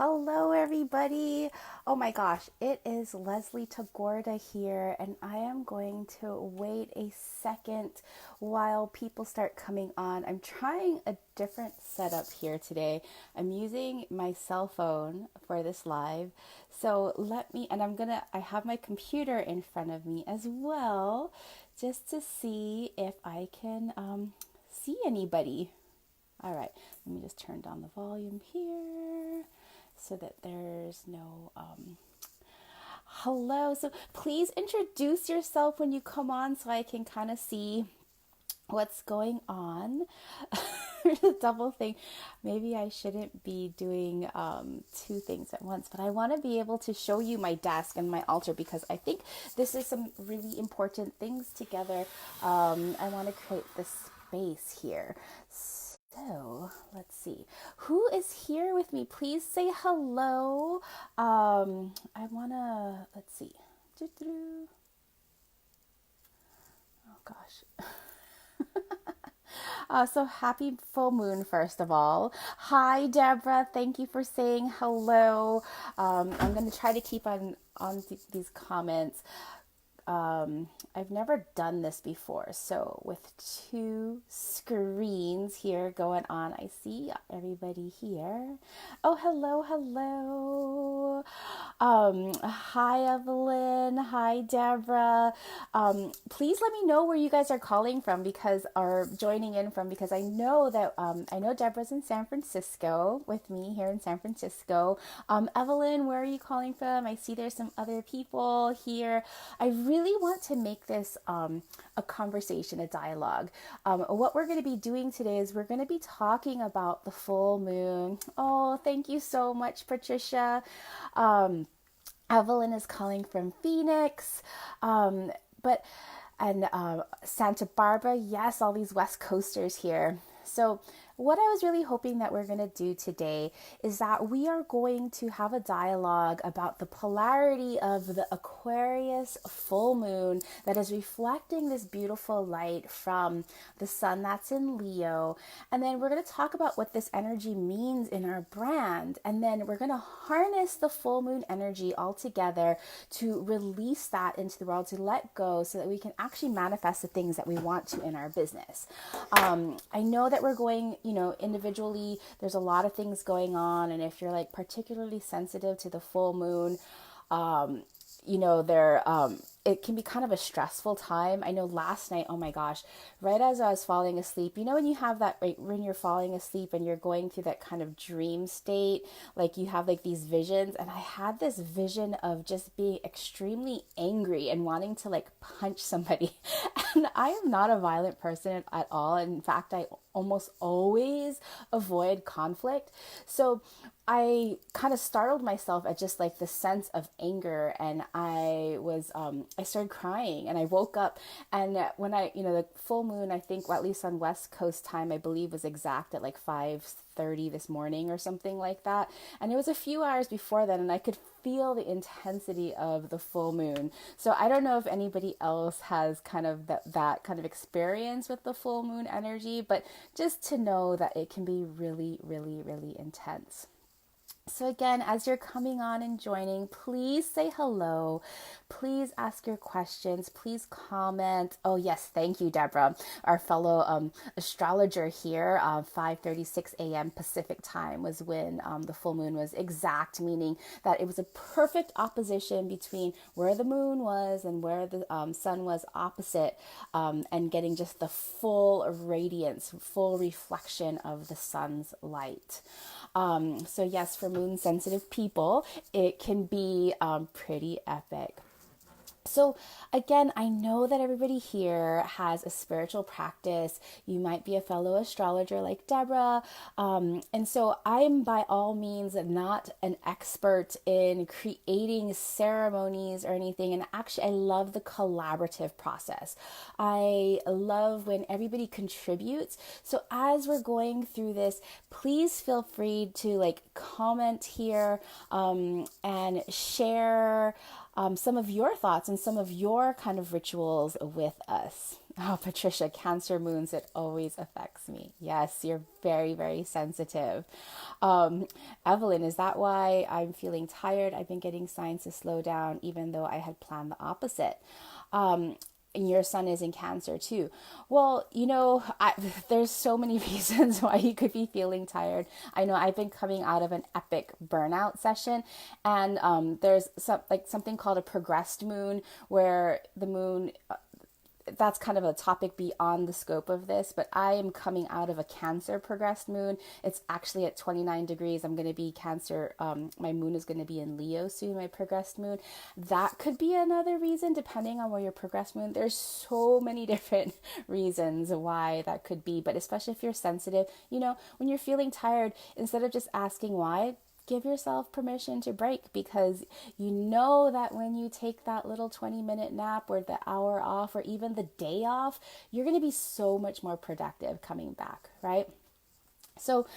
Hello, everybody. Oh my gosh, it is Leslie Tagorda here, and I am going to wait a second while people start coming on. I'm trying a different setup here today. I'm using my cell phone for this live. So I have my computer in front of me as well, just to see if I can see anybody. All right, let me just turn down the volume here so that there's no hello. So please introduce yourself when you come on so I can kind of see what's going on. The double thing. Maybe I shouldn't be doing two things at once, but I want to be able to show you my desk and my altar because I think this is some really important things together. I want to create this space here. So let's see who is here with me. Please say hello. I wanna let's see. Oh gosh. So happy full moon, first of all. Hi, Deborah. Thank you for saying hello. I'm going to try to keep on these comments. I've never done this before. So with two screens here going on, I see everybody here. Oh, hello, hello. Hi, Evelyn. Hi, Deborah. Please let me know where you guys are calling from or joining in from, because I know that, I know Deborah's in San Francisco with me here in San Francisco. Evelyn, where are you calling from? I see there's some other people here. I really want to make this a conversation, a dialogue. What we're going to be doing today is we're going to be talking about the full moon. Oh, thank you so much, Patricia. Evelyn is calling from Phoenix. But and Santa Barbara, yes, all these West Coasters here. So what I was really hoping that we're going to do today is that we are going to have a dialogue about the polarity of the Aquarius full moon that is reflecting this beautiful light from the sun that's in Leo. And then we're going to talk about what this energy means in our brand. And then we're going to harness the full moon energy all together to release that into the world, to let go so that we can actually manifest the things that we want to in our business. I know that we're going, individually, there's a lot of things going on. And if you're like particularly sensitive to the full moon, it can be kind of a stressful time. I know last night, oh my gosh, right as I was falling asleep, when you have that, right, when you're falling asleep and you're going through that kind of dream state, like you have like these visions, and I had this vision of just being extremely angry and wanting to like punch somebody. And I am not a violent person at all. In fact, I almost always avoid conflict. So I kind of startled myself at just like the sense of anger, and I started crying, and I woke up, and when the full moon, I think, well, at least on West Coast time, I believe was exact at like 5:30 this morning or something like that. And it was a few hours before then, and I could feel the intensity of the full moon. So I don't know if anybody else has kind of that kind of experience with the full moon energy, but just to know that it can be really, really, really intense. So again, as you're coming on and joining, please say hello. Please ask your questions. Please comment. Oh yes, thank you, Deborah, our fellow astrologer here. 5:36 a.m. Pacific time was when the full moon was exact, meaning that it was a perfect opposition between where the moon was and where the sun was opposite, and getting just the full radiance, full reflection of the sun's light. So yes, for moon sensitive people, it can be pretty epic. So again, I know that everybody here has a spiritual practice. You might be a fellow astrologer like Deborah. And so I'm by all means not an expert in creating ceremonies or anything. And actually, I love the collaborative process. I love when everybody contributes. So as we're going through this, please feel free to like comment here, and share some of your thoughts and some of your kind of rituals with us. Oh, Patricia, Cancer moons, it always affects me. Yes, you're very, very sensitive. Um, Evelyn, is that why I'm feeling tired? I've been getting signs to slow down, even though I had planned the opposite. And your sun is in Cancer too. Well, there's so many reasons why you could be feeling tired. I know I've been coming out of an epic burnout session, and there's something called a progressed moon, where the moon, that's kind of a topic beyond the scope of this, but I am coming out of a Cancer progressed moon. It's actually at 29 degrees. I'm going to be Cancer. My moon is going to be in Leo soon, my progressed moon. That could be another reason, depending on where your progressed moon. There's so many different reasons why that could be, but especially if you're sensitive, when you're feeling tired, instead of just asking why, give yourself permission to break, because you know that when you take that little 20-minute nap or the hour off or even the day off, you're going to be so much more productive coming back, right? So,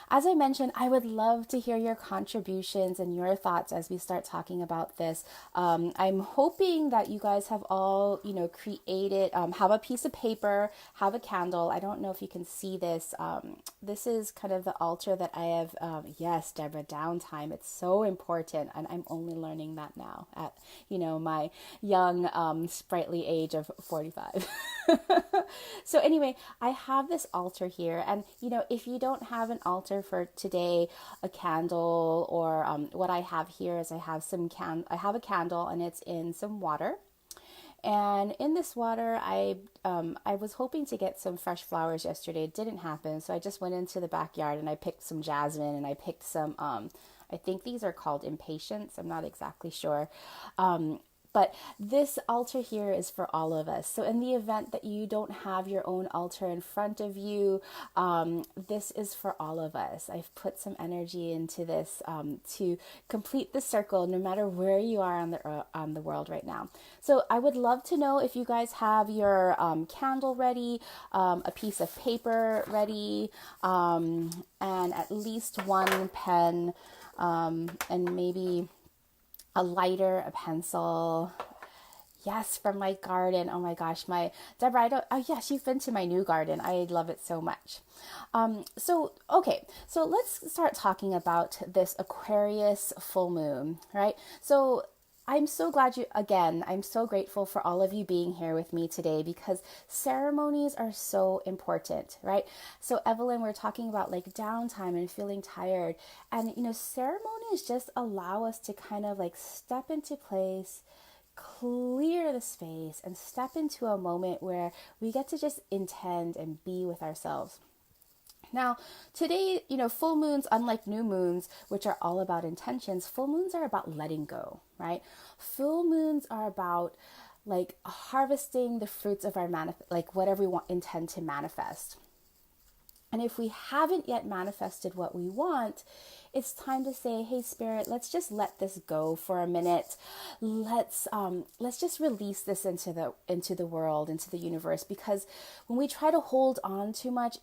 as I mentioned, I would love to hear your contributions and your thoughts as we start talking about this. I'm hoping that you guys have all, created, have a piece of paper, have a candle. I don't know if you can see this. This is kind of the altar that I have. Yes, Deborah, downtime. It's so important. And I'm only learning that now at, my young, sprightly age of 45. So anyway, I have this altar here. And, if you don't have an altar for today, a candle, or what I have here is I have a candle, and it's in some water. And in this water, I was hoping to get some fresh flowers yesterday. It didn't happen, so I just went into the backyard and I picked some jasmine, and I picked some I think these are called impatiens. I'm not exactly sure. But this altar here is for all of us. So in the event that you don't have your own altar in front of you, this is for all of us. I've put some energy into this to complete the circle, no matter where you are on the world right now. So I would love to know if you guys have your candle ready, a piece of paper ready, and at least one pen, and maybe a lighter, a pencil. Yes, from my garden. Oh my gosh, Deborah, yes, you've been to my new garden. I love it so much. So let's start talking about this Aquarius full moon, right? So I'm so grateful for all of you being here with me today, because ceremonies are so important, right? So Evelyn, we're talking about like downtime and feeling tired, and ceremonies just allow us to kind of like step into place, clear the space, and step into a moment where we get to just intend and be with ourselves. Now, today, full moons, unlike new moons, which are all about intentions, full moons are about letting go, right? Full moons are about like harvesting the fruits of our whatever we intend to manifest. And if we haven't yet manifested what we want, it's time to say, hey, Spirit, let's just let this go for a minute. Let's just release this into the world, into the universe, because when we try to hold on too much,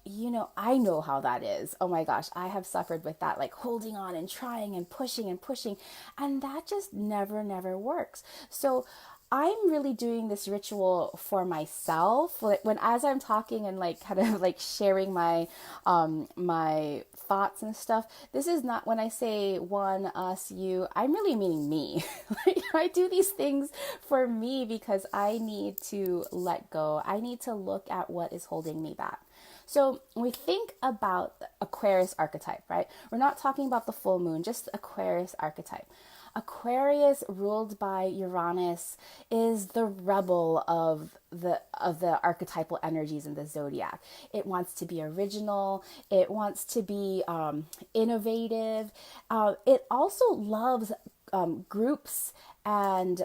I know how that is. Oh my gosh, I have suffered with that, like holding on and trying and pushing, and that just never works. So I'm really doing this ritual for myself. Like as I'm talking and like kind of like sharing my my thoughts and stuff. This is not, when I say one, us, you, I'm really meaning me. Like I do these things for me because I need to let go. I need to look at what is holding me back. So when we think about the Aquarius archetype, right? We're not talking about the full moon, just Aquarius archetype. Aquarius, ruled by Uranus, is the rebel of the archetypal energies in the zodiac. It wants to be original. It wants to be innovative. It also loves groups and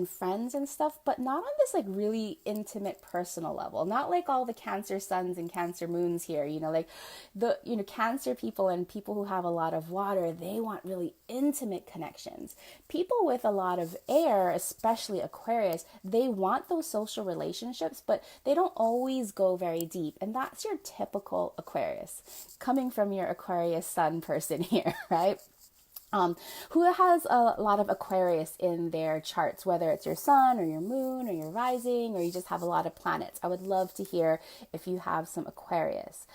friends and stuff, but not on this like really intimate personal level. Not like all the Cancer suns and Cancer moons here, like the Cancer people and people who have a lot of water, they want really intimate connections. People with a lot of air, especially Aquarius, they want those social relationships, but they don't always go very deep. And that's your typical Aquarius, coming from your Aquarius sun person here, right? Who has a lot of Aquarius in their charts, whether it's your sun or your moon or your rising, or you just have a lot of planets? I would love to hear if you have some Aquarius.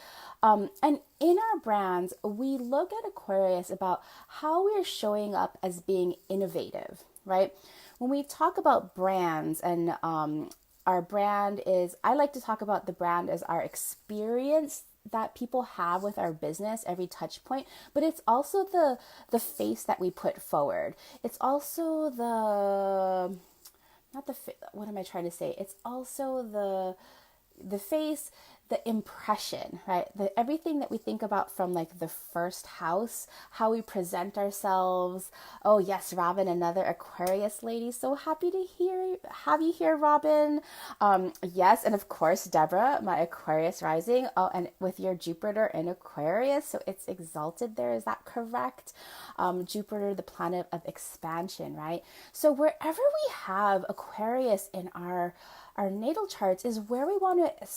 And in our brands, we look at Aquarius about how we're showing up as being innovative, right? When we talk about brands and our brand is, I like to talk about the brand as our experience that people have with our business, every touch point, but it's also the face that we put forward. It's also the not the what am I trying to say? It's also the face, the impression, right? Everything that we think about from like the first house, how we present ourselves. Oh yes, Robin, another Aquarius lady. So happy to have you here, Robin. Yes, and of course, Deborah, my Aquarius rising. Oh, and with your Jupiter in Aquarius, so it's exalted there. Is that correct? Jupiter, the planet of expansion, right? So wherever we have Aquarius in our natal charts is where we want to,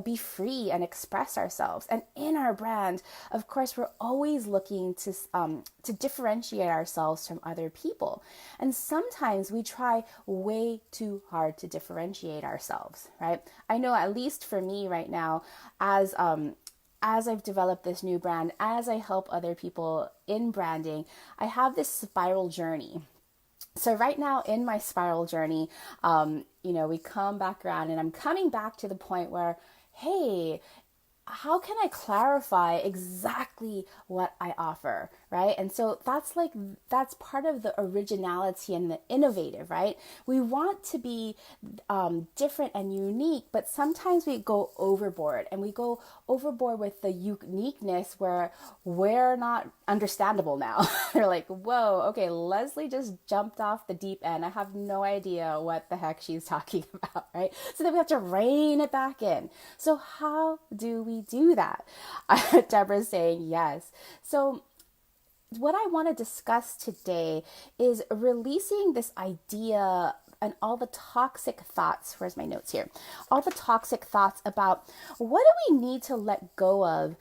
be free and express ourselves. And in our brand, of course, we're always looking to differentiate ourselves from other people. And sometimes we try way too hard to differentiate ourselves, right? I know, at least for me right now, as I've developed this new brand, as I help other people in branding, I have this spiral journey. So right now in my spiral journey, we come back around and I'm coming back to the point where, hey, how can I clarify exactly what I offer, right? And so that's part of the originality and the innovative, right? We want to be different and unique, but sometimes we go overboard, and we go overboard with the uniqueness where we're not understandable now. They're like, whoa, okay, Leslie just jumped off the deep end. I have no idea what the heck she's talking about, right? So then we have to rein it back in. So how do we do that? Deborah's saying yes. So what I want to discuss today is releasing this idea and all the toxic thoughts. Where's my notes here? All the toxic thoughts about what do we need to let go of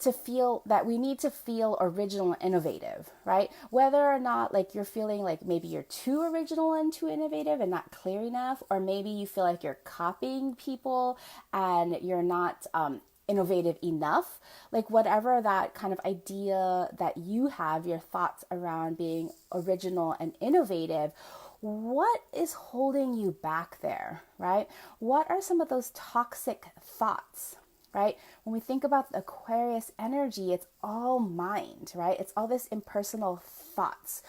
to feel that we need to feel original and innovative, right? Whether or not like you're feeling like maybe you're too original and too innovative and not clear enough, or maybe you feel like you're copying people and you're not innovative enough, like whatever that kind of idea that you have, your thoughts around being original and innovative, what is holding you back there, right? What are some of those toxic thoughts? Right? When we think about the Aquarius energy, it's all mind, right? It's all this impersonal thoughts.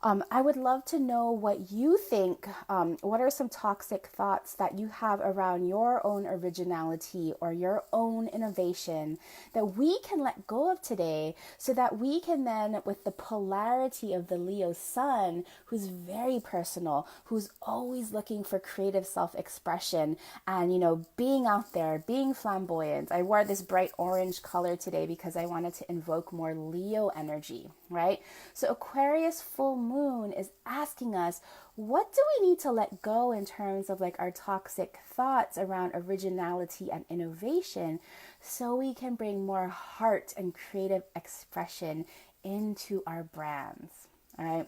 I would love to know what you think. What are some toxic thoughts that you have around your own originality or your own innovation that we can let go of today, so that we can then, with the polarity of the Leo sun, who's very personal, who's always looking for creative self-expression and, being out there, being flamboyant. I wore this bright orange color today because I wanted to invoke more Leo energy, right? So Aquarius full moon is asking us, what do we need to let go in terms of like our toxic thoughts around originality and innovation, so we can bring more heart and creative expression into our brands. All right.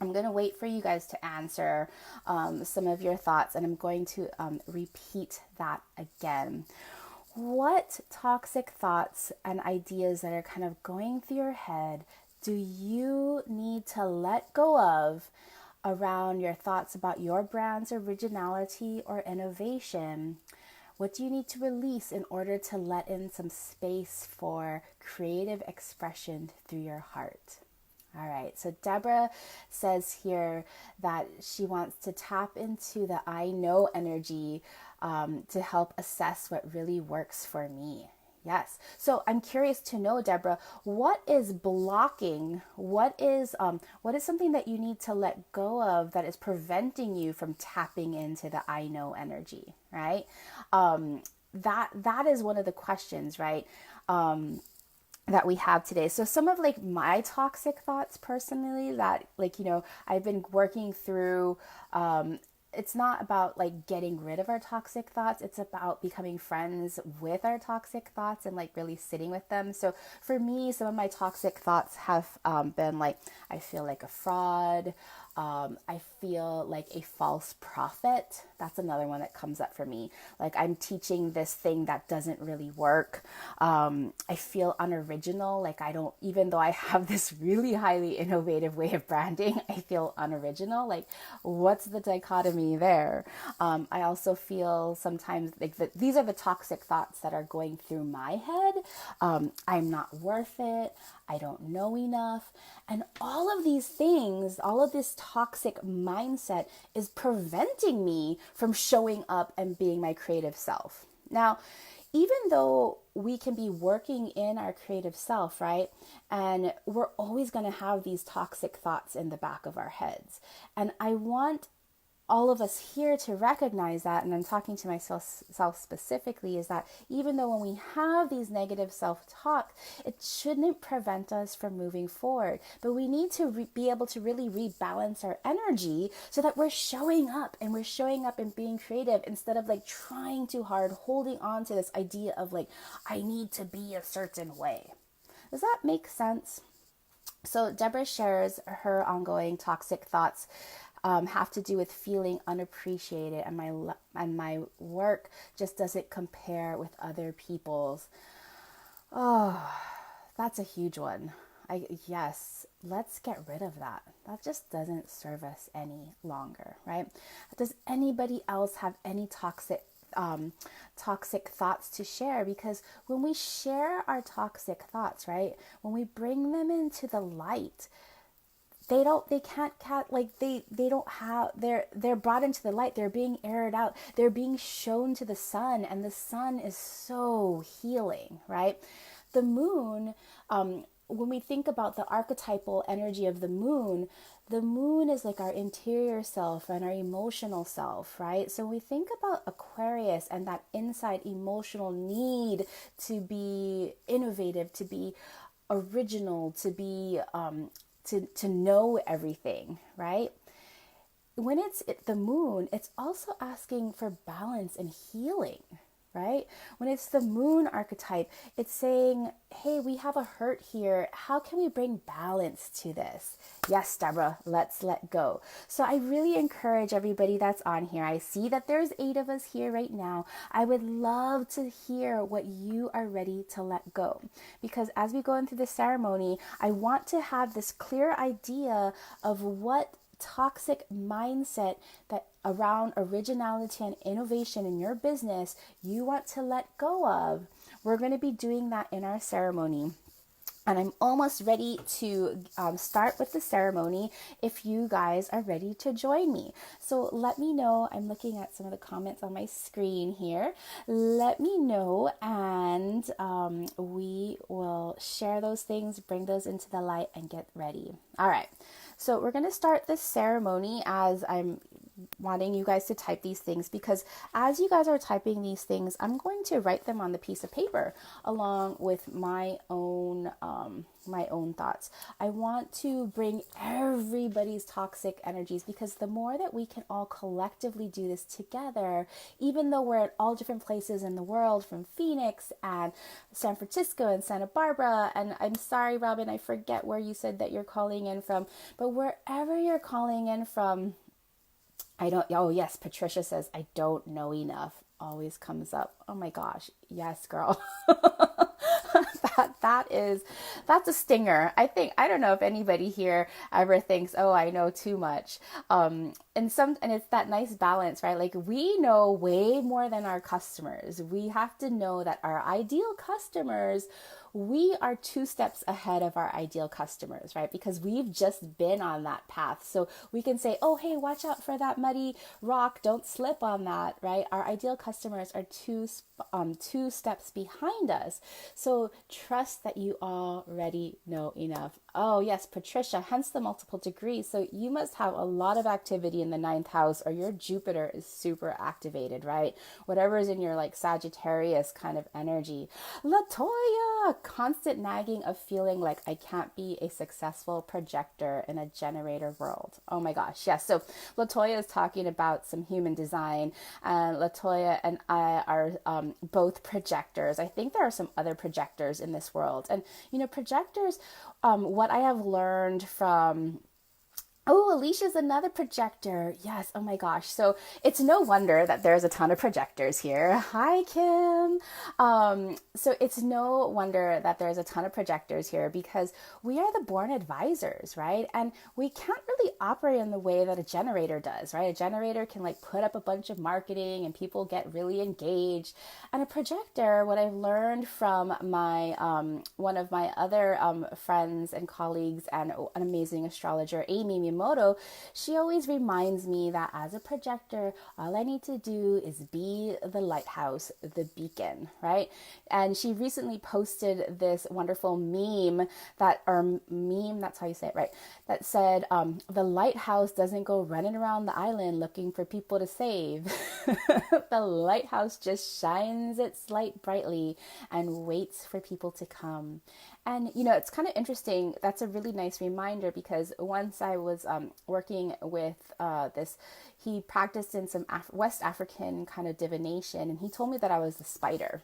I'm going to wait for you guys to answer some of your thoughts, and I'm going to repeat that again. What toxic thoughts and ideas that are kind of going through your head do you need to let go of around your thoughts about your brand's originality or innovation? What do you need to release in order to let in some space for creative expression through your heart? All right, so Deborah says here that she wants to tap into the I know energy to help assess what really works for me. Yes. So I'm curious to know, Deborah, what is blocking? What is something that you need to let go of that is preventing you from tapping into the I know energy, right? That is one of the questions, right? That we have today. So some of like my toxic thoughts personally that I've been working through it's not about like getting rid of our toxic thoughts. It's about becoming friends with our toxic thoughts and like really sitting with them. So for me, some of my toxic thoughts have been like, I feel like a fraud. I feel like a false prophet. That's another one that comes up for me. Like I'm teaching this thing that doesn't really work. I feel unoriginal. Like I don't, even though I have this really highly innovative way of branding, I feel unoriginal. Like what's the dichotomy there? I also feel sometimes like that these are the toxic thoughts that are going through my head. I'm not worth it. I don't know enough. And all of these things, all of this toxic mindset is preventing me from showing up and being my creative self. Now, even though we can be working in our creative self, right? And we're always going to have these toxic thoughts in the back of our heads. And I want all of us here to recognize that, and I'm talking to myself specifically, is that even though when we have these negative self-talk, it shouldn't prevent us from moving forward. But we need to be able to really rebalance our energy so that we're showing up and being creative instead of like trying too hard, holding on to this idea of like, I need to be a certain way. Does that make sense? So Deborah shares her ongoing toxic thoughts have to do with feeling unappreciated, and my work just doesn't compare with other people's. Oh, that's a huge one. Yes, let's get rid of that. That just doesn't serve us any longer, right? Does anybody else have any toxic thoughts to share? Because when we share our toxic thoughts, right, when we bring them into the light, they don't have, they're brought into the light, they're being aired out, they're being shown to the sun, and the sun is so healing, right? The moon, when we think about the archetypal energy of the moon is like our interior self and our emotional self, right? So when we think about Aquarius and that inside emotional need to be innovative, to be original, to be to know everything, right? When it's the moon, it's also asking for balance and healing, right? When it's the moon archetype, it's saying, hey, we have a hurt here. How can we bring balance to this? Yes, Deborah, let's let go. So I really encourage everybody that's on here. I see that there's 8 of us here right now. I would love to hear what you are ready to let go. Because as we go into the ceremony, I want to have this clear idea of what toxic mindset that around originality and innovation in your business you want to let go of. We're going to be doing that in our ceremony. And I'm almost ready to start with the ceremony if you guys are ready to join me. So let me know. I'm looking at some of the comments on my screen here. Let me know, and we will share those things, bring those into the light, and get ready. All right. So we're going to start this ceremony as I'm wanting you guys to type these things, because as you guys are typing these things, I'm going to write them on the piece of paper along with my own thoughts. I want to bring everybody's toxic energies, because the more that we can all collectively do this together, even though we're at all different places in the world, from Phoenix and San Francisco and Santa Barbara, and I'm sorry, Robin, I forget where you said that you're calling in from, but wherever you're calling in from, yes, Patricia says, I don't know enough. Always comes up. Oh my gosh. Yes, girl. That's a stinger. I don't know if anybody here ever thinks, oh, I know too much. And it's that nice balance, right? Like, we know way more than our customers. We have to know that our ideal customers, we are 2 steps ahead of our ideal customers, right? Because we've just been on that path. So we can say, oh, hey, watch out for that muddy rock. Don't slip on that, right? Our ideal customers are 2 steps behind us. So trust that you already know enough. Oh, yes, Patricia, hence the multiple degrees. So you must have a lot of activity be in the ninth house, or your Jupiter is super activated, right? Whatever is in your like Sagittarius kind of energy. Latoya, constant nagging of feeling like I can't be a successful projector in a generator world. Oh my gosh, yes. So Latoya is talking about some human design, and Latoya and I are both projectors. I think there are some other projectors in this world, and projectors. What I have learned from Oh, Alicia's another projector. Yes. Oh my gosh. So it's no wonder that there's a ton of projectors here. Hi, Kim. So it's no wonder that there's a ton of projectors here because we are the born advisors, right? And we can't really operate in the way that a generator does, right? A generator can like put up a bunch of marketing and people get really engaged. And a projector, what I've learned from my one of my other friends and colleagues and an amazing astrologer, Amy Miyamoto, she always reminds me that as a projector, all I need to do is be the lighthouse, the beacon, right? And she recently posted this wonderful meme that's how you say it, right? That said, the lighthouse doesn't go running around the island looking for people to save. The lighthouse just shines its light brightly and waits for people to come. And, it's kind of interesting. That's a really nice reminder because once I was working with he practiced in some West African kind of divination, and he told me that I was the spider.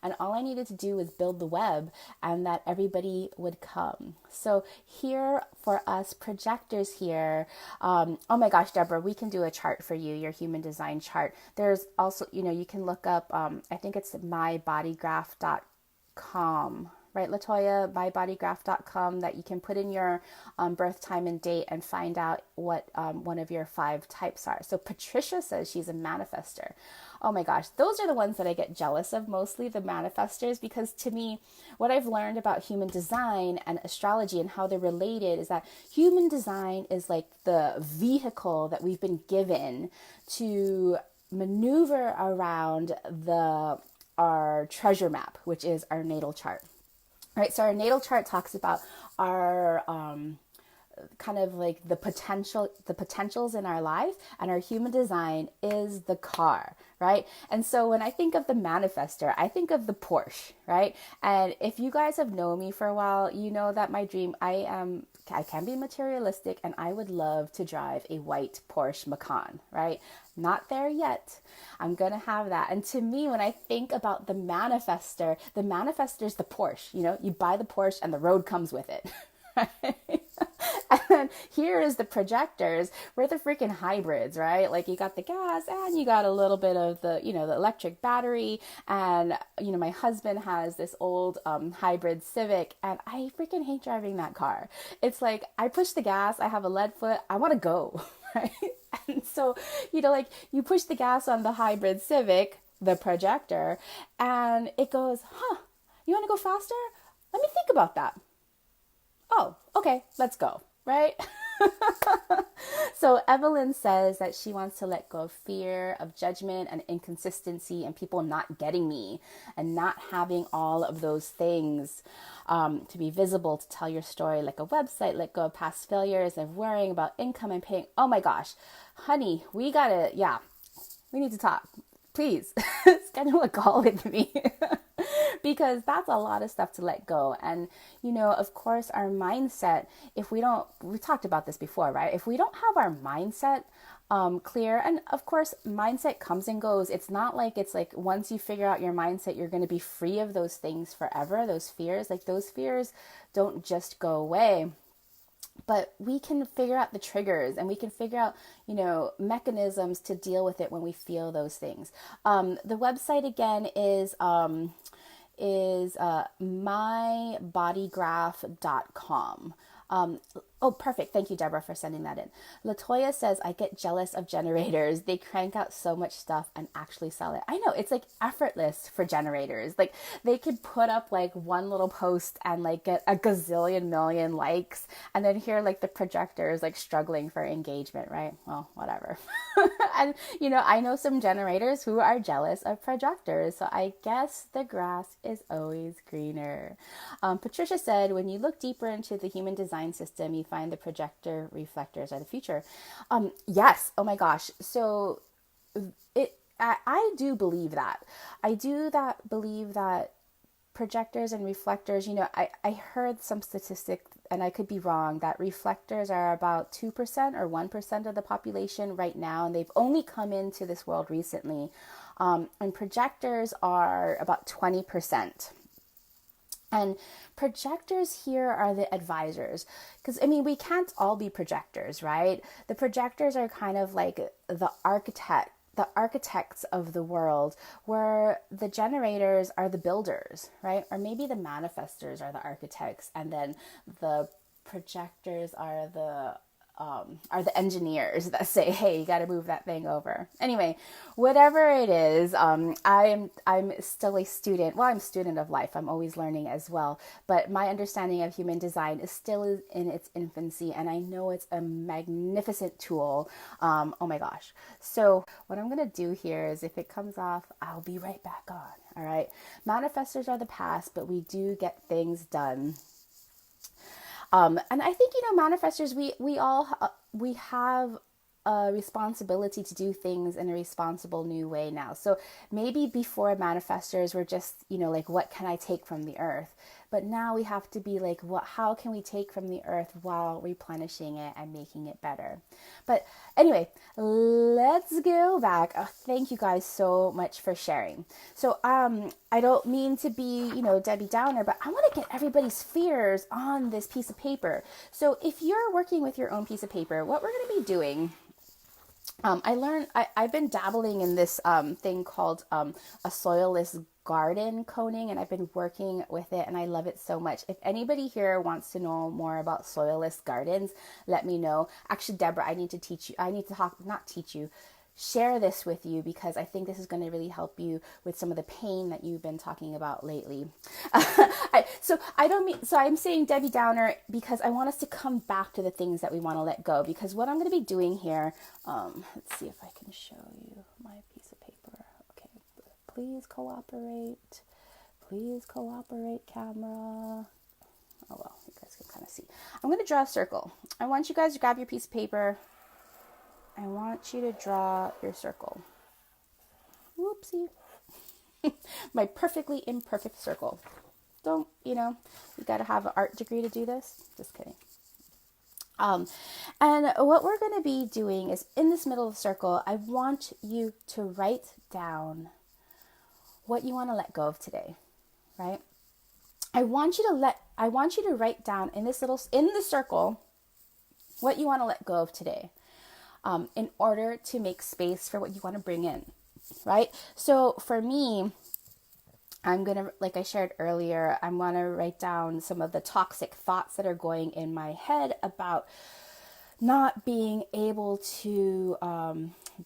And all I needed to do was build the web and that everybody would come. So here for us projectors here, oh my gosh, Deborah, we can do a chart for you, your human design chart. There's also, you can look up, I think it's mybodygraph.com. Right, Latoya, mybodygraph.com, that you can put in your birth time and date and find out what one of your 5 types are. So Patricia says she's a manifester. Oh my gosh, those are the ones that I get jealous of mostly, the manifestors, because to me, what I've learned about human design and astrology and how they're related is that human design is like the vehicle that we've been given to maneuver around our treasure map, which is our natal chart. Right, so our natal chart talks about our kind of like the potentials in our life, and our human design is the car, right? And so when I think of the manifester, I think of the Porsche, right? And if you guys have known me for a while, you know that my dream, I can be materialistic, and I would love to drive a white Porsche Macan, right? Not there yet. I'm going to have that. And to me, when I think about the manifester is the Porsche. You buy the Porsche and the road comes with it. Right? And then here is the projectors. We're the freaking hybrids, right? Like you got the gas and you got a little bit of the, the electric battery. And, my husband has this old hybrid Civic, and I freaking hate driving that car. It's like I push the gas, I have a lead foot, I want to go, right? And so, like you push the gas on the hybrid Civic, the projector, and it goes, you want to go faster? Let me think about that. Oh, okay, let's go, right? So Evelyn says that she wants to let go of fear, of judgment and inconsistency and people not getting me and not having all of those things to be visible, to tell your story, like a website, let go of past failures and worrying about income and paying. Oh my gosh, honey, we need to talk. Please schedule a call with me. Because that's a lot of stuff to let go. And, of course, our mindset, we talked about this before, right? If we don't have our mindset clear, and of course, mindset comes and goes. It's not like it's like once you figure out your mindset, you're going to be free of those things forever, those fears. Like those fears don't just go away. But we can figure out the triggers, and we can figure out, mechanisms to deal with it when we feel those things. The website again is mybodygraph.com. Oh, perfect. Thank you, Deborah, for sending that in. Latoya says, I get jealous of generators. They crank out so much stuff and actually sell it. I know, it's like effortless for generators. Like they could put up like one little post and like get a gazillion million likes. And then here, like the projector is like struggling for engagement, right? Well, whatever. And, I know some generators who are jealous of projectors. So I guess the grass is always greener. Patricia said, when you look deeper into the human design system, you find the projector reflectors are the future. Yes. Oh my gosh. So I do believe that. I do that believe that projectors and reflectors, I heard some statistic, and I could be wrong, that reflectors are about 2% or 1% of the population right now, and they've only come into this world recently. And projectors are about 20%. And projectors here are the advisors. Because, we can't all be projectors, right? The projectors are kind of like the architects of the world, where the generators are the builders, right? Or maybe the manifestors are the architects, and then the projectors are the engineers that say, hey, you got to move that thing over. Anyway, whatever it is, I'm still a student. Well, I'm a student of life. I'm always learning as well. But my understanding of human design is still in its infancy, and I know it's a magnificent tool. Oh my gosh. So what I'm going to do here is, if it comes off, I'll be right back on. All right. Manifestors are the past, but we do get things done. And I think, manifestors, we have a responsibility to do things in a responsible new way now. So maybe before, manifestors were just, like, what can I take from the earth? But now we have to be like, how can we take from the earth while replenishing it and making it better? But anyway, let's go back. Thank you guys so much for sharing. So I don't mean to be, Debbie Downer, but I want to get everybody's fears on this piece of paper. So if you're working with your own piece of paper, what we're going to be doing, I've been dabbling in this thing called a soilless garden coning, and I've been working with it, and I love it so much. If anybody here wants to know more about soilless gardens, let me know. Actually, Deborah, I need to share this with you, because I think this is going to really help you with some of the pain that you've been talking about lately. So I'm saying Debbie Downer because I want us to come back to the things that we want to let go, because what I'm going to be doing here, let's see if I can show you my piece of paper. Okay, please cooperate. Please cooperate, camera. Oh, well, you guys can kind of see. I'm going to draw a circle. I want you guys to grab your piece of paper. I want you to draw your circle. Whoopsie. My perfectly imperfect circle. Don't, you got to have an art degree to do this. Just kidding. And what we're going to be doing is, in this middle of the circle, I want you to write down what you want to let go of today, right? I want you to write down in the circle what you want to let go of today. In order to make space for what you want to bring in, right? So for me, I'm going to, like I shared earlier, I want to write down some of the toxic thoughts that are going in my head about not being able to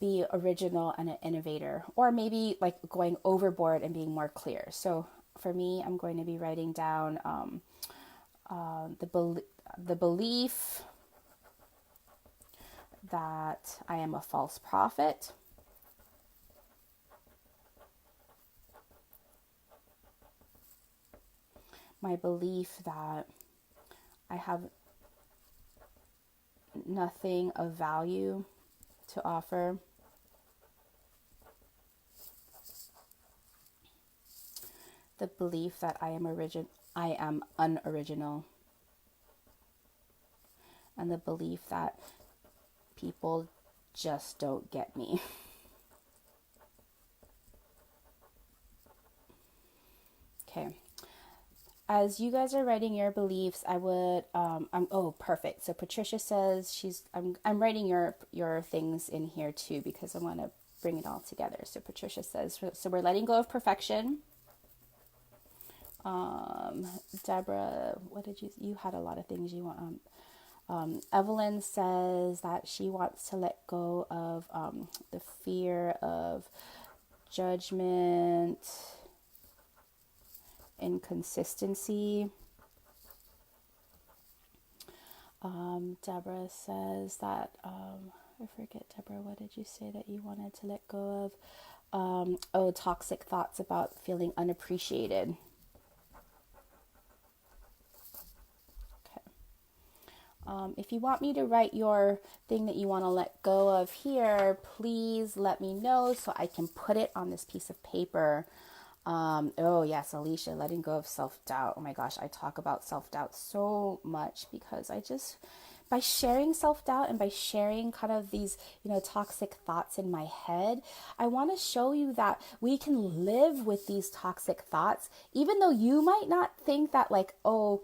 be original and an innovator, or maybe like going overboard and being more clear. So for me, I'm going to be writing down the belief that I am a false prophet. My belief that I have nothing of value to offer. The belief that I am unoriginal. And the belief that people just don't get me. Okay. As you guys are writing your beliefs, I would, perfect. So Patricia says I'm writing your things in here too, because I want to bring it all together. So Patricia says, so we're letting go of perfection. Deborah, you had a lot of things you want. Evelyn says that she wants to let go of the fear of judgment, inconsistency. Deborah says that, I forget, Deborah, what did you say that you wanted to let go of? Toxic thoughts about feeling unappreciated. If you want me to write your thing that you want to let go of here, please let me know so I can put it on this piece of paper. Oh yes, Alicia, letting go of self-doubt. Oh my gosh, I talk about self-doubt so much because by sharing self-doubt and by sharing kind of these, toxic thoughts in my head, I want to show you that we can live with these toxic thoughts, even though you might not think that like, oh,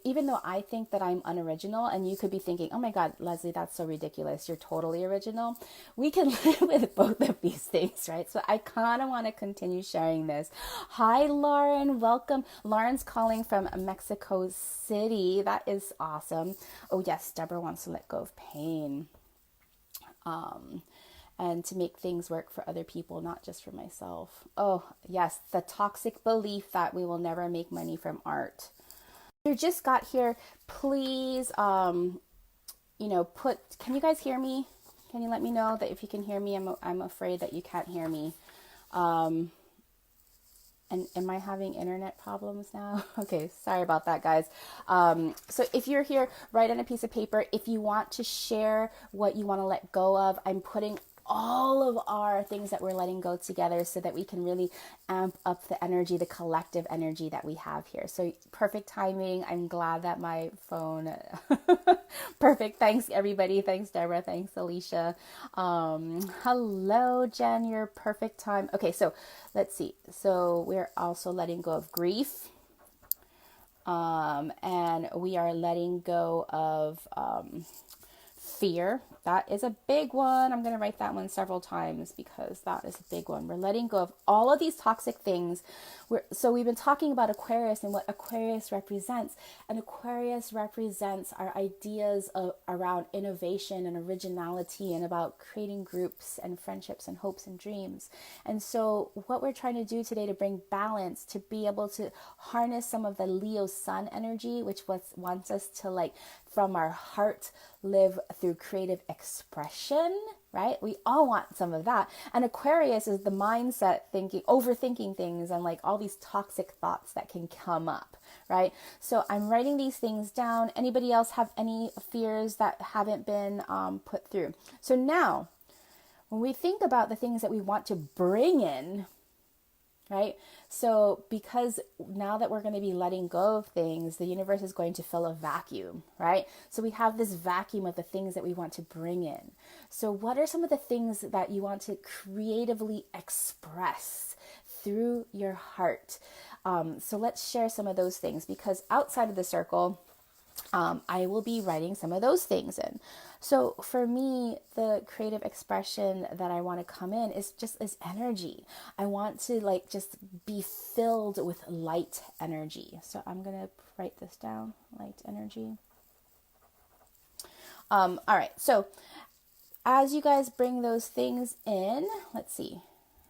even though I think that I'm unoriginal and you could be thinking, oh my God, Leslie, that's so ridiculous. You're totally original. We can live with both of these things, right? So I kind of want to continue sharing this. Hi, Lauren. Welcome. Lauren's calling from Mexico City. That is awesome. Oh, yes. Deborah wants to let go of pain. And to make things work for other people, not just for myself. Oh, yes. The toxic belief that we will never make money from art. You just got here, please, can you guys hear me? Can you let me know that if you can hear me? I'm afraid that you can't hear me. And am I having internet problems now? Okay, sorry about that, guys. So if you're here, write on a piece of paper. If you want to share what you want to let go of, I'm putting all of our things that we're letting go together so that we can really amp up the energy, the collective energy that we have here. So perfect timing. I'm glad that my phone, perfect. Thanks everybody. Thanks Deborah. Thanks Alicia. Hello Jen, your perfect time. Okay. So let's see. So we're also letting go of grief. And we are letting go of, fear. That is a big one. I'm going to write that one several times because that is a big one. We're letting go of all of these toxic things. So we've been talking about Aquarius and what Aquarius represents. And Aquarius represents our ideas around innovation and originality and about creating groups and friendships and hopes and dreams. And so what we're trying to do today to bring balance, to be able to harness some of the Leo sun energy, which wants us to like from our heart live through creative expression, right? We all want some of that. And Aquarius is the mindset thinking, overthinking things and like all these toxic thoughts that can come up, right? So I'm writing these things down. Anybody else have any fears that haven't been put through? So now, when we think about the things that we want to bring in, right? So because now that we're going to be letting go of things, the universe is going to fill a vacuum, right? So we have this vacuum of the things that we want to bring in. So what are some of the things that you want to creatively express through your heart? So let's share some of those things, because outside of the circle, I will be writing some of those things in. So for me, the creative expression that I want to come in is energy. I want to like just be filled with light energy. So I'm going to write this down, light energy. All right. So as you guys bring those things in, let's see.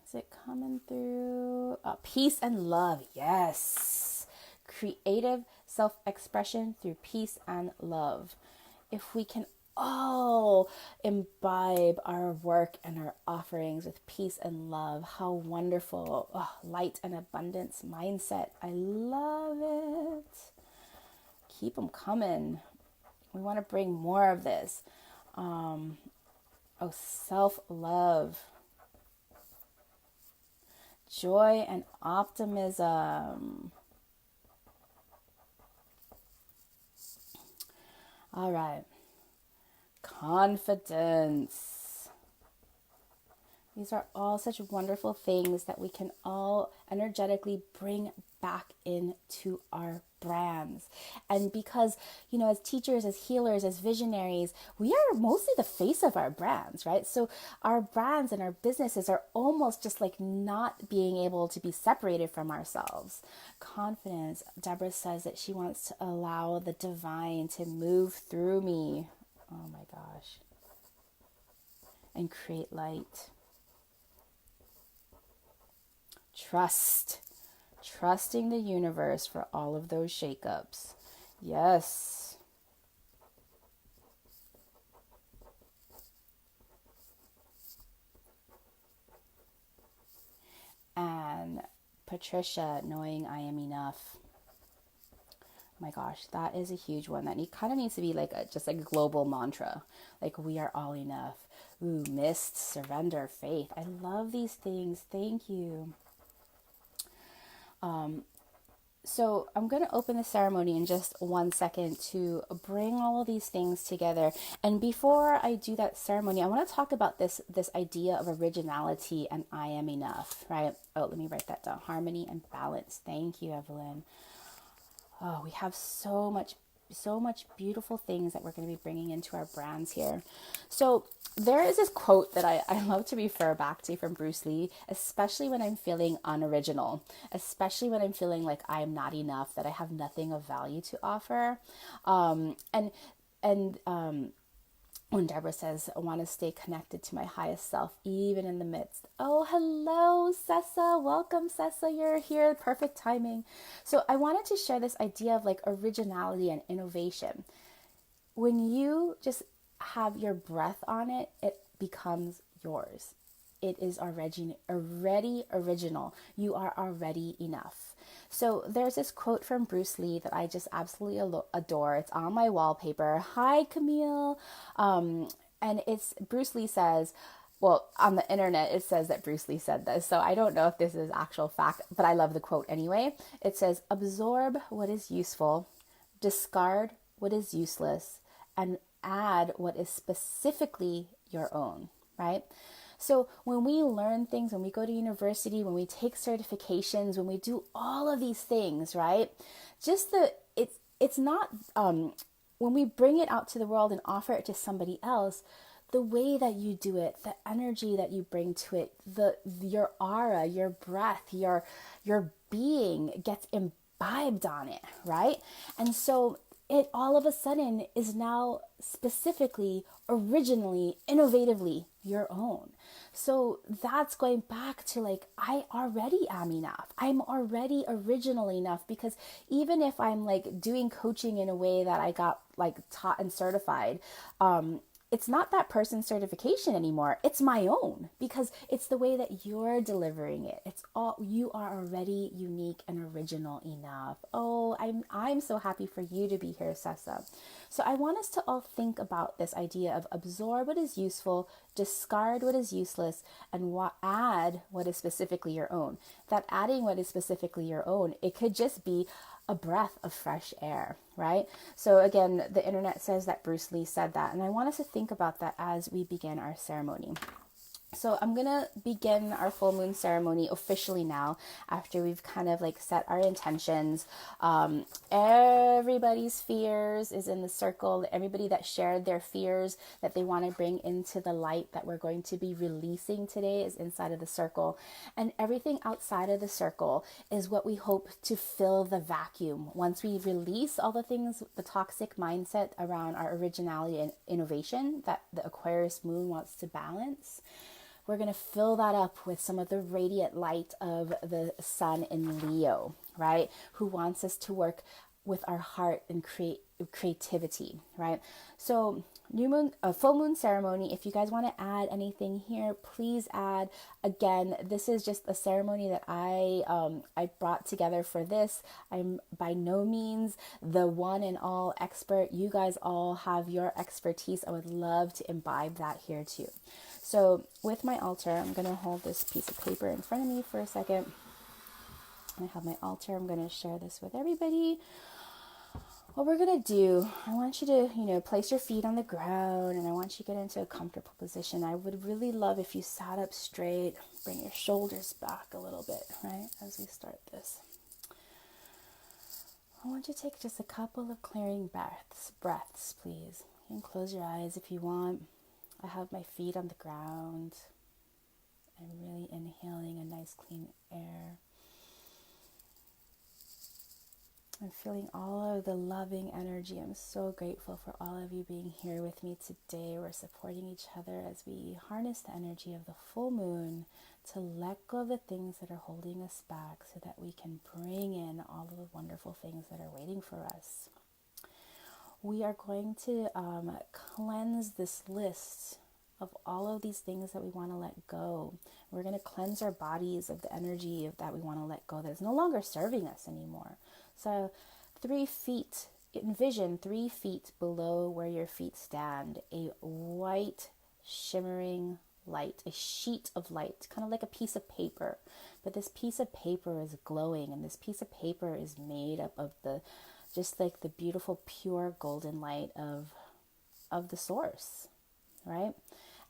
Is it coming through? Peace and love. Yes. Creative self-expression through peace and love. If we can all imbibe our work and our offerings with peace and love, how wonderful. Oh, light and abundance mindset. I love it. Keep them coming. We want to bring more of this. Self-love. Joy and optimism. All right. Confidence. These are all such wonderful things that we can all energetically bring back into our brands. And because, as teachers, as healers, as visionaries, we are mostly the face of our brands, right? So our brands and our businesses are almost just like not being able to be separated from ourselves. Confidence. Deborah says that she wants to allow the divine to move through me. Oh my gosh. And create light. Trust. Trusting the universe for all of those shakeups. Yes. And Patricia, knowing I am enough. my gosh, that is a huge one. That kind of needs to be like just like a global mantra. Like, we are all enough. Ooh, mist, surrender, faith. I love these things. Thank you. So I'm going to open the ceremony in just 1 second to bring all of these things together. And before I do that ceremony, I want to talk about this idea of originality and I am enough, right? Oh, let me write that down. Harmony and balance. Thank you, Evelyn. Oh, we have so much beautiful things that we're going to be bringing into our brands here. So there is this quote that I love to refer back to from Bruce Lee, especially when I'm feeling unoriginal, especially when I'm feeling like I'm not enough, that I have nothing of value to offer. And when Deborah says, I want to stay connected to my highest self, even in the midst. Oh, hello, Sessa. Welcome, Sessa. You're here. Perfect timing. So I wanted to share this idea of like originality and innovation. When you just have your breath on it, it becomes yours. It is already original. You are already enough. So there's this quote from Bruce Lee that I just absolutely adore. It's on my wallpaper. Hi, Camille. And it's Bruce Lee says, well, on the internet, it says that Bruce Lee said this. So I don't know if this is actual fact, but I love the quote anyway. It says, absorb what is useful, discard what is useless, and add what is specifically your own, right? So when we learn things, when we go to university, when we take certifications, when we do all of these things, right? It's not when we bring it out to the world and offer it to somebody else, the way that you do it, the energy that you bring to it, your aura, your breath, your being gets imbibed on it, right? And so it all of a sudden is now specifically, originally, innovatively your own. So that's going back to like, I already am enough. I'm already original enough, because even if I'm like doing coaching in a way that I got like taught and certified, it's not that person's certification anymore. It's my own, because it's the way that you're delivering it. It's all, you are already unique and original enough. Oh, I'm so happy for you to be here, Sessa. So I want us to all think about this idea of absorb what is useful, discard what is useless, and add what is specifically your own. That adding what is specifically your own, it could just be a breath of fresh air, right? So again, the internet says that Bruce Lee said that, and I want us to think about that as we begin our ceremony. So I'm going to begin our full moon ceremony officially now, after we've kind of like set our intentions. Everybody's fears is in the circle. Everybody that shared their fears that they want to bring into the light that we're going to be releasing today is inside of the circle. And everything outside of the circle is what we hope to fill the vacuum. Once we release all the things, the toxic mindset around our originality and innovation that the Aquarius moon wants to balance, we're going to fill that up with some of the radiant light of the sun in Leo, right? Who wants us to work with our heart and creativity, right? So new moon, full moon ceremony. If you guys want to add anything here, please add. Again, this is just a ceremony that I brought together for this. I'm by no means the one and all expert. You guys all have your expertise. I would love to imbibe that here too. So with my altar, I'm going to hold this piece of paper in front of me for a second. I have my altar. I'm going to share this with everybody. What we're going to do, I want you to, place your feet on the ground, and I want you to get into a comfortable position. I would really love if you sat up straight, bring your shoulders back a little bit, right, as we start this. I want you to take just a couple of clearing breaths, please. You can close your eyes if you want. I have my feet on the ground. I'm really inhaling a nice clean air. I'm feeling all of the loving energy. I'm so grateful for all of you being here with me today. We're supporting each other as we harness the energy of the full moon to let go of the things that are holding us back, so that we can bring in all of the wonderful things that are waiting for us. We are going to cleanse this list of all of these things that we want to let go. We're going to cleanse our bodies of the energy that we want to let go that's no longer serving us anymore. So 3 feet, envision 3 feet below where your feet stand, a white shimmering light, a sheet of light, kind of like a piece of paper. But this piece of paper is glowing, and this piece of paper is made up of just like the beautiful pure golden light of the source, right?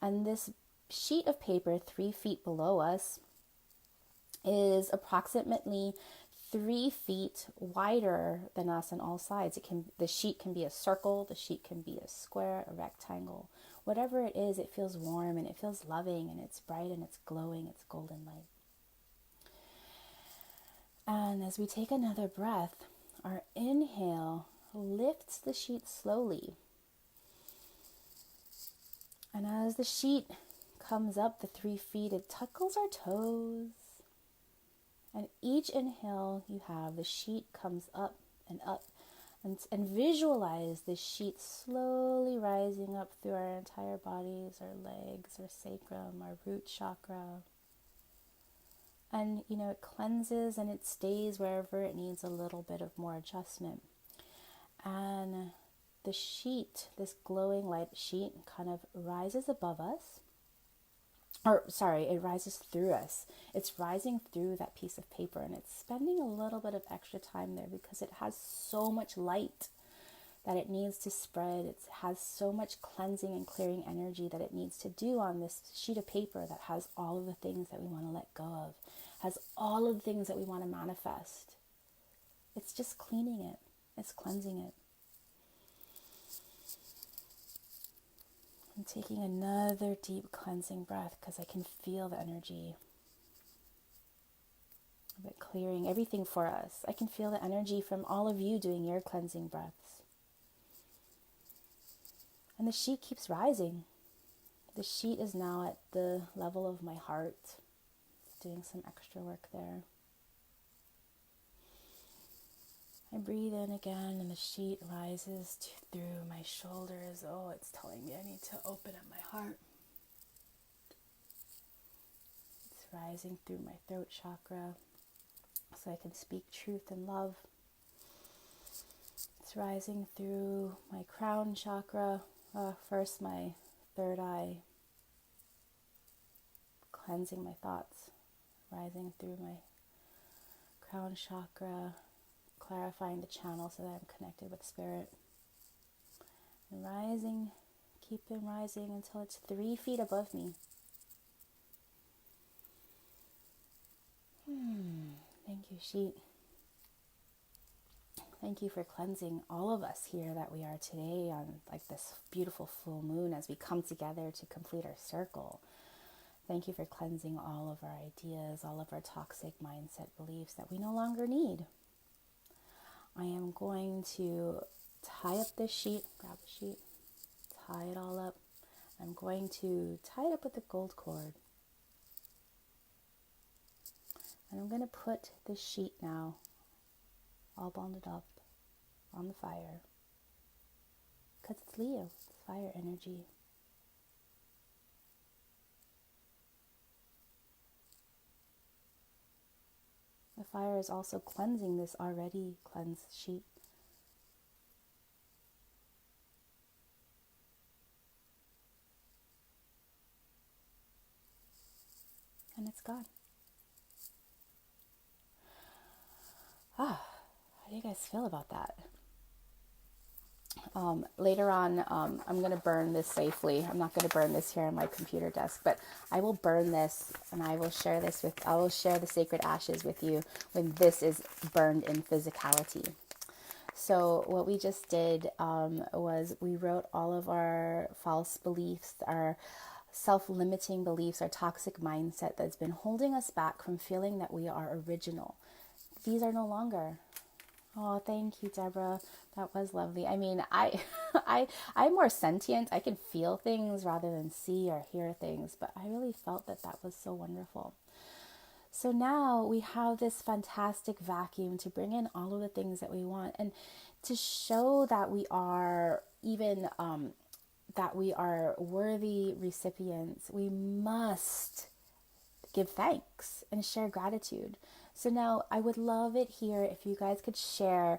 And this sheet of paper 3 feet below us is approximately 3 feet wider than us on all sides. The sheet can be a circle, the sheet can be a square, a rectangle. Whatever it is, it feels warm and it feels loving and it's bright and it's glowing, it's golden light. And as we take another breath, our inhale lifts the sheet slowly. And as the sheet comes up the 3 feet, it tickles our toes. And each inhale you have, the sheet comes up. And visualize the sheet slowly rising up through our entire bodies, our legs, our sacrum, our root chakra. And, it cleanses and it stays wherever it needs a little bit of more adjustment. And the sheet, this glowing light sheet, kind of rises above us. It rises through us. It's rising through that piece of paper, and it's spending a little bit of extra time there because it has so much light that it needs to spread. It has so much cleansing and clearing energy that it needs to do on this sheet of paper that has all of the things that we want to let go of, has all of the things that we want to manifest. It's just cleaning it. It's cleansing it. I'm taking another deep cleansing breath because I can feel the energy of it clearing everything for us. I can feel the energy from all of you doing your cleansing breaths. And the sheet keeps rising. The sheet is now at the level of my heart. It's doing some extra work there. I breathe in again and the sheet rises through my shoulders. Oh, it's telling me I need to open up my heart. It's rising through my throat chakra so I can speak truth and love. It's rising through my crown chakra, first my third eye, cleansing my thoughts, rising through my crown chakra, clarifying the channel so that I'm connected with spirit. And rising, keep it rising until it's 3 feet above me. Thank you, sheet. Thank you for cleansing all of us here that we are today on like this beautiful full moon as we come together to complete our circle. Thank you for cleansing all of our ideas, all of our toxic mindset beliefs that we no longer need. I am going to tie up this sheet, grab a sheet, tie it all up. I'm going to tie it up with a gold cord. And I'm going to put this sheet now, all bonded up, on the fire. Because it's Leo, it's fire energy. The fire is also cleansing this already cleansed sheet. And it's gone. How do you guys feel about that? Later on, I'm going to burn this safely. I'm not going to burn this here on my computer desk, but I will burn this and I will share the sacred ashes with you when this is burned in physicality. So what we just did was we wrote all of our false beliefs, our self-limiting beliefs, our toxic mindset that's been holding us back from feeling that we are original. These are no longer. Oh, thank you, Deborah. That was lovely. I mean, I'm more sentient. I can feel things rather than see or hear things, but I really felt that was so wonderful. So now we have this fantastic vacuum to bring in all of the things that we want and to show that we are that we are worthy recipients. We must give thanks and share gratitude. So now I would love it here if you guys could share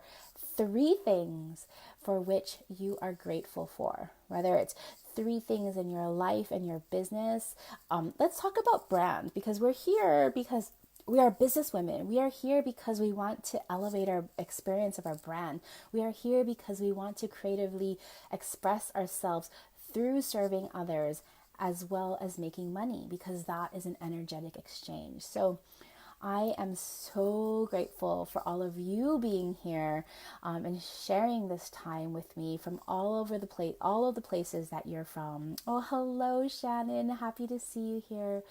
3 things for which you are grateful for, whether it's 3 things in your life and your business. Let's talk about brand, because we're here because we are business women. We are here because we want to elevate our experience of our brand. We are here because we want to creatively express ourselves through serving others as well as making money, because that is an energetic exchange. So I am so grateful for all of you being here and sharing this time with me from all over the place, all of the places that you're from. Oh, hello, Shannon. Happy to see you here.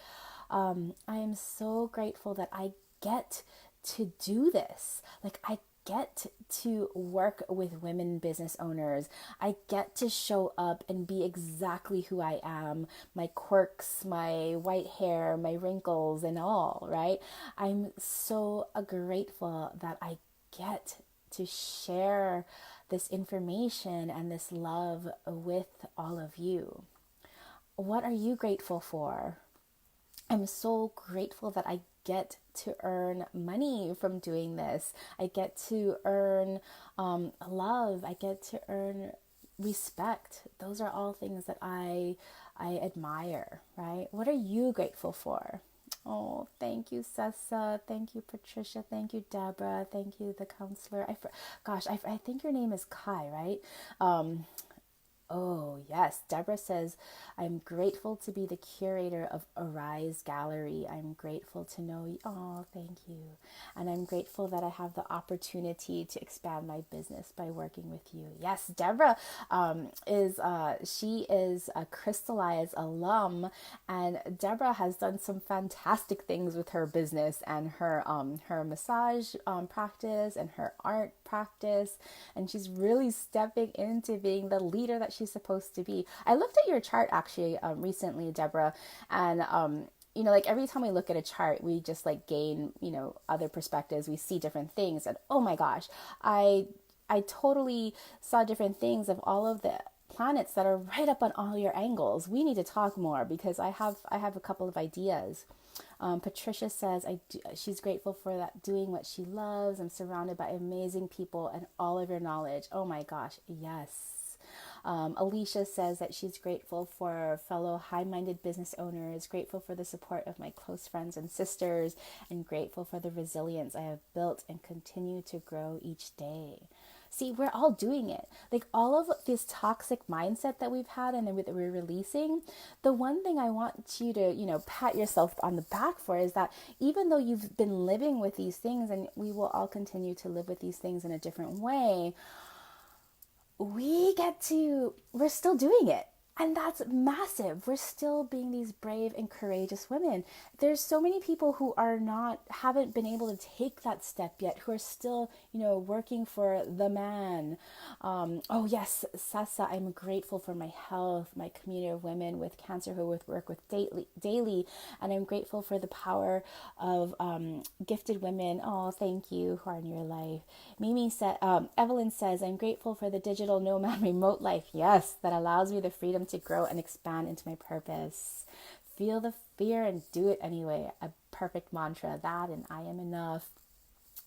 I am so grateful that I get to do this. Like, I get to work with women business owners. I get to show up and be exactly who I am, my quirks, my white hair, my wrinkles, and all, right? I'm so grateful that I get to share this information and this love with all of you. What are you grateful for? I'm so grateful that I get to earn money from doing this. I get to earn love. I get to earn respect. Those are all things that I admire, right? What are you grateful for? Oh, thank you, Sessa. Thank you, Patricia. Thank you, Deborah. Thank you, the counselor. I think your name is Kai, right? Oh, yes. Deborah says, I'm grateful to be the curator of Arise Gallery. I'm grateful to know you. Oh, thank you. And I'm grateful that I have the opportunity to expand my business by working with you. Yes, Deborah she is a Crystallize alum, and Deborah has done some fantastic things with her business and her massage practice and her art practice, and she's really stepping into being the leader that she's supposed to be. I looked at your chart actually recently, Deborah, and like every time we look at a chart, we just like gain, other perspectives. We see different things, and oh my gosh, I totally saw different things of all of the planets that are right up on all your angles. We need to talk more, because I have a couple of ideas. Patricia says she's grateful for that, doing what she loves. I'm surrounded by amazing people and all of your knowledge. Oh my gosh, yes. Alicia says that she's grateful for fellow high-minded business owners, grateful for the support of my close friends and sisters, and grateful for the resilience I have built and continue to grow each day. See, we're all doing it. Like all of this toxic mindset that we've had and that we're releasing, the one thing I want you to, pat yourself on the back for is that even though you've been living with these things, and we will all continue to live with these things in a different way, we're still doing it. And that's massive. We're still being these brave and courageous women. There's so many people who haven't been able to take that step yet, who are still, working for the man. Oh yes, Sasa, I'm grateful for my health, my community of women with cancer who work with daily, and I'm grateful for the power of gifted women. Oh, thank you, who are in your life. Evelyn says, I'm grateful for the digital nomad remote life. Yes, that allows me the freedom to grow and expand into my purpose. Feel the fear and do it anyway. A perfect mantra, that and I am enough.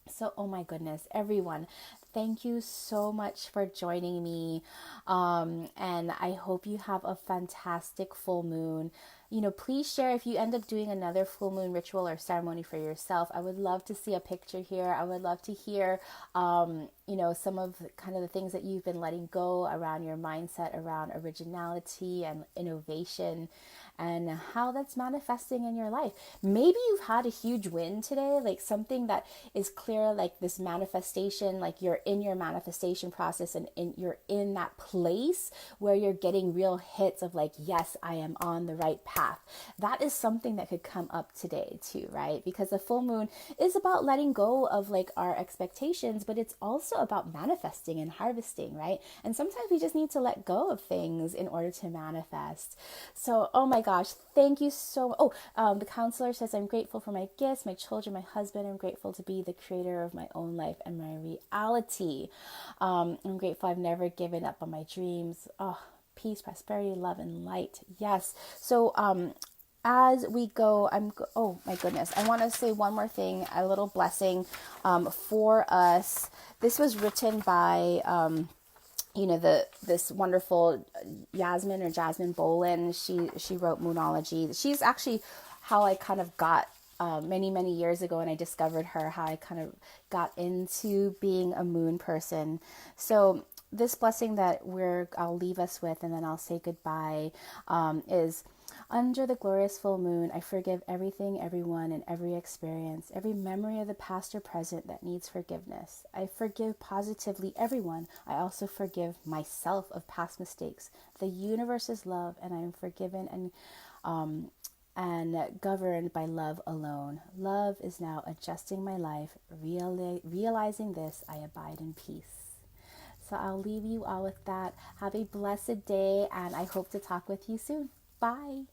So, oh my goodness, everyone, thank you so much for joining me. And I hope you have a fantastic full moon. Please share if you end up doing another full moon ritual or ceremony for yourself. I would love to see a picture here. I would love to hear, some of kind of the things that you've been letting go around your mindset, around originality and innovation, and how that's manifesting in your life. Maybe you've had a huge win today, like something that is clear, like this manifestation, like you're in your manifestation process and you're in that place where you're getting real hits of like, yes, I am on the right path. That is something that could come up today too, right? Because the full moon is about letting go of like our expectations, but it's also about manifesting and harvesting, right? And sometimes we just need to let go of things in order to manifest. So, oh my gosh, thank you so much. The counselor says, I'm grateful for my gifts, my children, my husband. I'm grateful to be the creator of my own life and my reality. I'm grateful I've never given up on my dreams. Oh, peace, prosperity, love, and light. Yes. So, as we go, oh my goodness, I want to say one more thing, a little blessing for us. This was written by this wonderful Jasmine Bolin. She wrote Moonology. She's actually how I kind of got many years ago, and I discovered her, how I kind of got into being a moon person. So this blessing that I'll leave us with, and then I'll say goodbye, is: under the glorious full moon, I forgive everything, everyone, and every experience, every memory of the past or present that needs forgiveness. I forgive positively everyone. I also forgive myself of past mistakes. The universe is love, and I am forgiven and governed by love alone. Love is now adjusting my life. Realizing this, I abide in peace. So I'll leave you all with that. Have a blessed day, and I hope to talk with you soon. Bye.